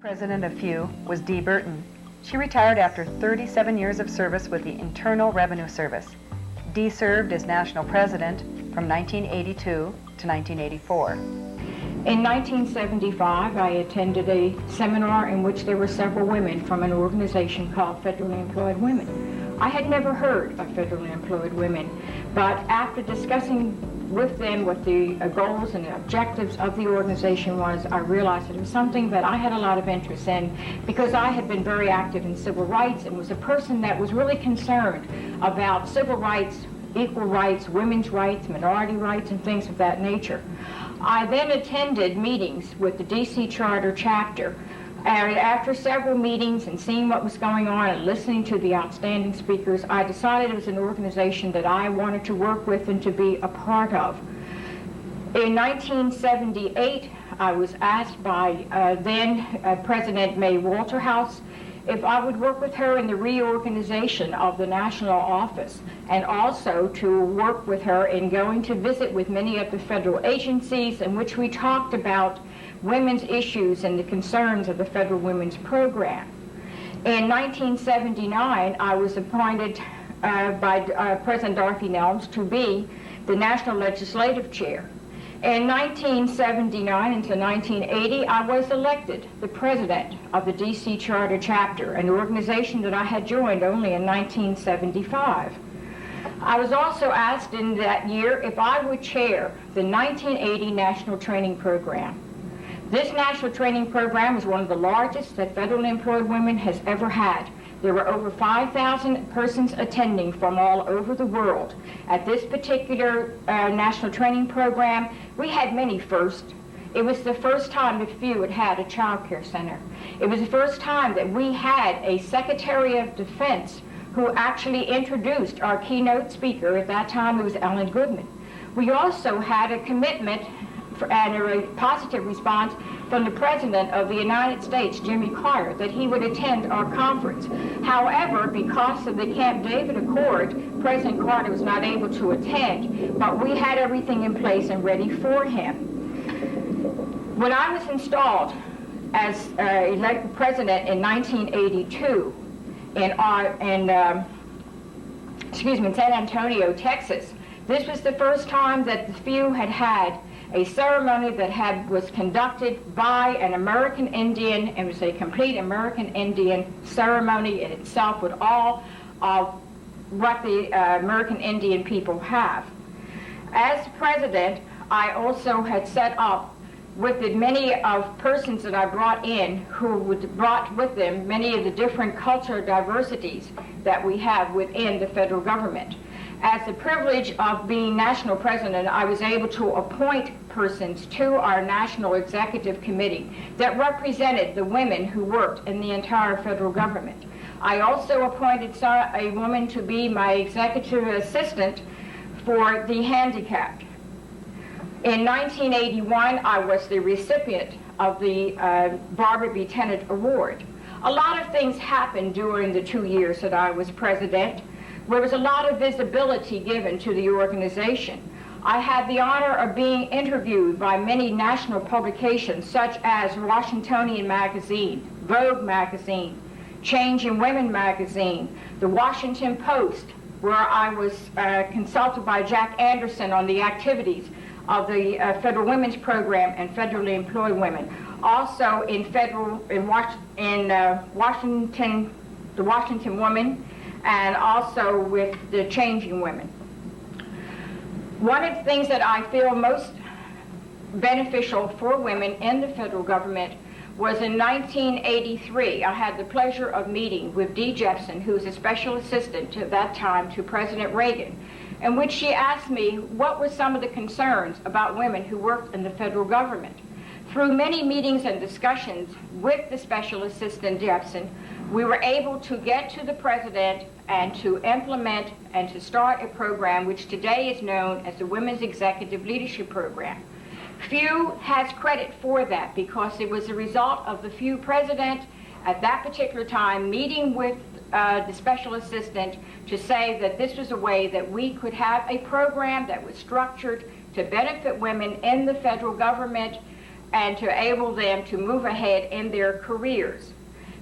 President of FEW was Dee Burton. She retired after 37 years of service with the Internal Revenue Service. Dee served as national president from 1982 to 1984. In 1975, I attended a seminar in which there were several women from an organization called Federally Employed Women. I had never heard of Federally Employed Women, but after discussing with them what the goals and the objectives of the organization was, I realized that it was something that I had a lot of interest in because I had been very active in civil rights and was a person that was really concerned about civil rights, equal rights, women's rights, minority rights, and things of that nature. I then attended meetings with the DC Charter chapter, and after several meetings and seeing what was going on and listening to the outstanding speakers, I decided it was an organization that I wanted to work with and to be a part of. In 1978, I was asked by then President May Walterhouse if I would work with her in the reorganization of the national office, and also to work with her in going to visit with many of the federal agencies in which we talked about women's issues and the concerns of the federal women's program. In 1979, I was appointed by President Dorothy Nelms to be the National Legislative Chair. In 1979 into 1980, I was elected the president of the DC Charter chapter, an organization that I had joined only in 1975. I was also asked in that year if I would chair the 1980 National Training Program. This national training program is one of the largest that Federally Employed Women has ever had. There were over 5,000 persons attending from all over the world. At this particular national training program, we had many firsts. It was the first time that FEW had a child care center. It was the first time that we had a Secretary of Defense who actually introduced our keynote speaker. At that time, it was Ellen Goodman. We also had a commitment and a positive response from the President of the United States, Jimmy Carter, that he would attend our conference. However, because of the Camp David Accord, President Carter was not able to attend, but we had everything in place and ready for him. When I was installed as elected president in 1982 in San Antonio, Texas, this was the first time that the FEW had a ceremony that was conducted by an American Indian. It was a complete American Indian ceremony in itself with all of what the American Indian people have. As president, I also had set up with the many of persons that I brought in who brought with them many of the different cultural diversities that we have within the federal government. As the privilege of being national president, I was able to appoint persons to our National Executive Committee that represented the women who worked in the entire federal government. I also appointed a woman to be my executive assistant for the handicapped. In 1981, I was the recipient of the Barbara B. Tennant Award. A lot of things happened during the 2 years that I was president. There was a lot of visibility given to the organization. I had the honor of being interviewed by many national publications such as Washingtonian Magazine, Vogue Magazine, Change in Women Magazine, the Washington Post, where I was consulted by Jack Anderson on the activities of the Federal Women's Program and Federally Employed Women. Also in Washington, the Washington Woman, and also with the Changing Women. One of the things that I feel most beneficial for women in the federal government was in 1983. I had the pleasure of meeting with Dee Jepson, who was a special assistant at that time to President Reagan, in which she asked me what were some of the concerns about women who worked in the federal government. Through many meetings and discussions with the special assistant Jepson, we were able to get to the president and to implement and to start a program which today is known as the Women's Executive Leadership Program. FEW has credit for that because it was a result of the FEW president at that particular time meeting with the special assistant to say that this was a way that we could have a program that was structured to benefit women in the federal government and to enable them to move ahead in their careers.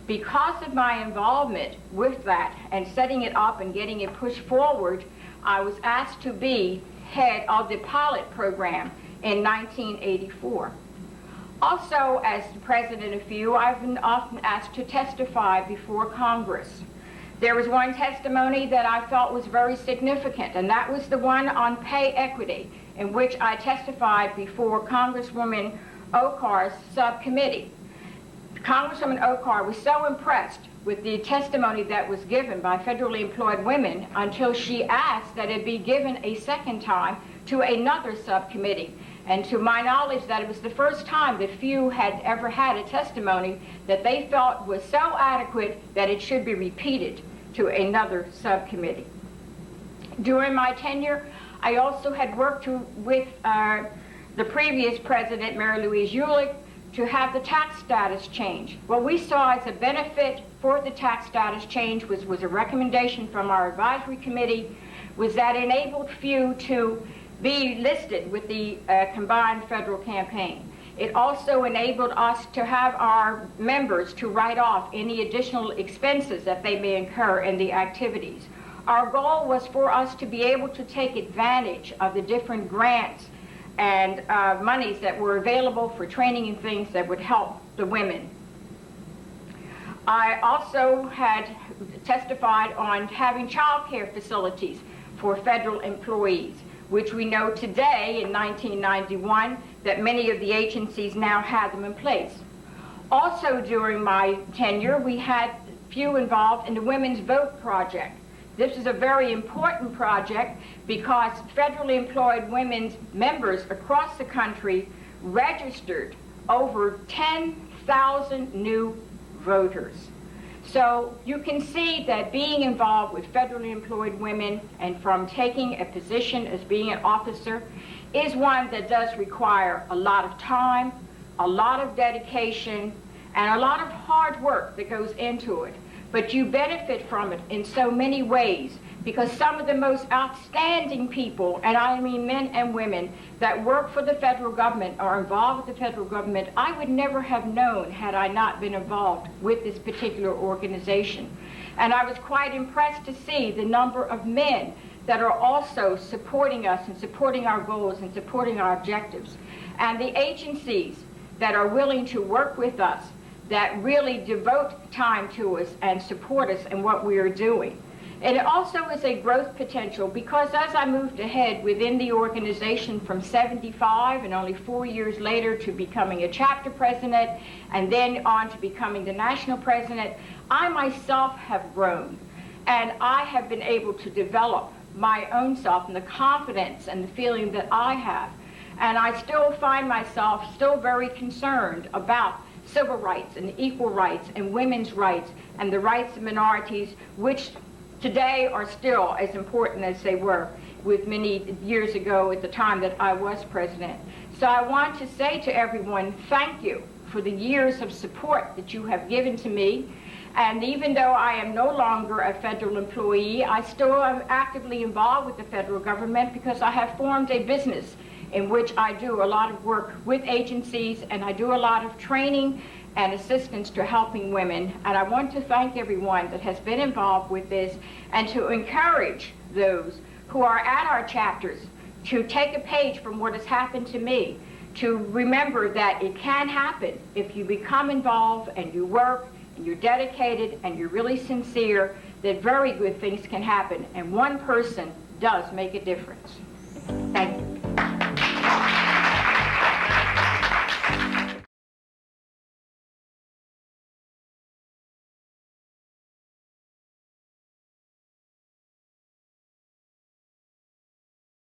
Because of my involvement with that and setting it up and getting it pushed forward, I was asked to be head of the pilot program in 1984. Also, as the president of FEW, I've been often asked to testify before Congress. There was one testimony that I felt was very significant, and that was the one on pay equity, in which I testified before Congresswoman Okar's subcommittee. Congresswoman Okar was so impressed with the testimony that was given by federally employed women until she asked that it be given a second time to another subcommittee. And to my knowledge, that it was the first time that FEW had ever had a testimony that they felt was so adequate that it should be repeated to another subcommittee. During my tenure, I also had worked with the previous president, Mary Louise Ulick, to have the tax status change. What we saw as a benefit for the tax status change was a recommendation from our advisory committee, was that it enabled FEW to be listed with the combined federal campaign. It also enabled us to have our members to write off any additional expenses that they may incur in the activities. Our goal was for us to be able to take advantage of the different grants and monies that were available for training and things that would help the women. I also had testified on having child care facilities for federal employees, which we know today in 1991 that many of the agencies now have them in place. Also during my tenure, we had FEW involved in the Women's Vote Project. This is a very important project because federally employed women's members across the country registered over 10,000 new voters. So you can see that being involved with federally employed women and from taking a position as being an officer is one that does require a lot of time, a lot of dedication, and a lot of hard work that goes into it. But you benefit from it in so many ways because some of the most outstanding people, and I mean men and women, that work for the federal government or involved with the federal government, I would never have known had I not been involved with this particular organization. And I was quite impressed to see the number of men that are also supporting us and supporting our goals and supporting our objectives. And the agencies that are willing to work with us, that really devote time to us and support us in what we are doing. And it also is a growth potential because as I moved ahead within the organization from 75 and only 4 years later to becoming a chapter president and then on to becoming the national president, I myself have grown and I have been able to develop my own self and the confidence and the feeling that I have. And I still find myself still very concerned about civil rights and equal rights and women's rights and the rights of minorities, which today are still as important as they were with many years ago at the time that I was president. So I want to say to everyone, thank you for the years of support that you have given to me. And even though I am no longer a federal employee, I still am actively involved with the federal government because I have formed a business in which I do a lot of work with agencies and I do a lot of training and assistance to helping women. And I want to thank everyone that has been involved with this and to encourage those who are at our chapters to take a page from what has happened to me, to remember that it can happen if you become involved and you work and you're dedicated and you're really sincere, that very good things can happen. And one person does make a difference. Thank you.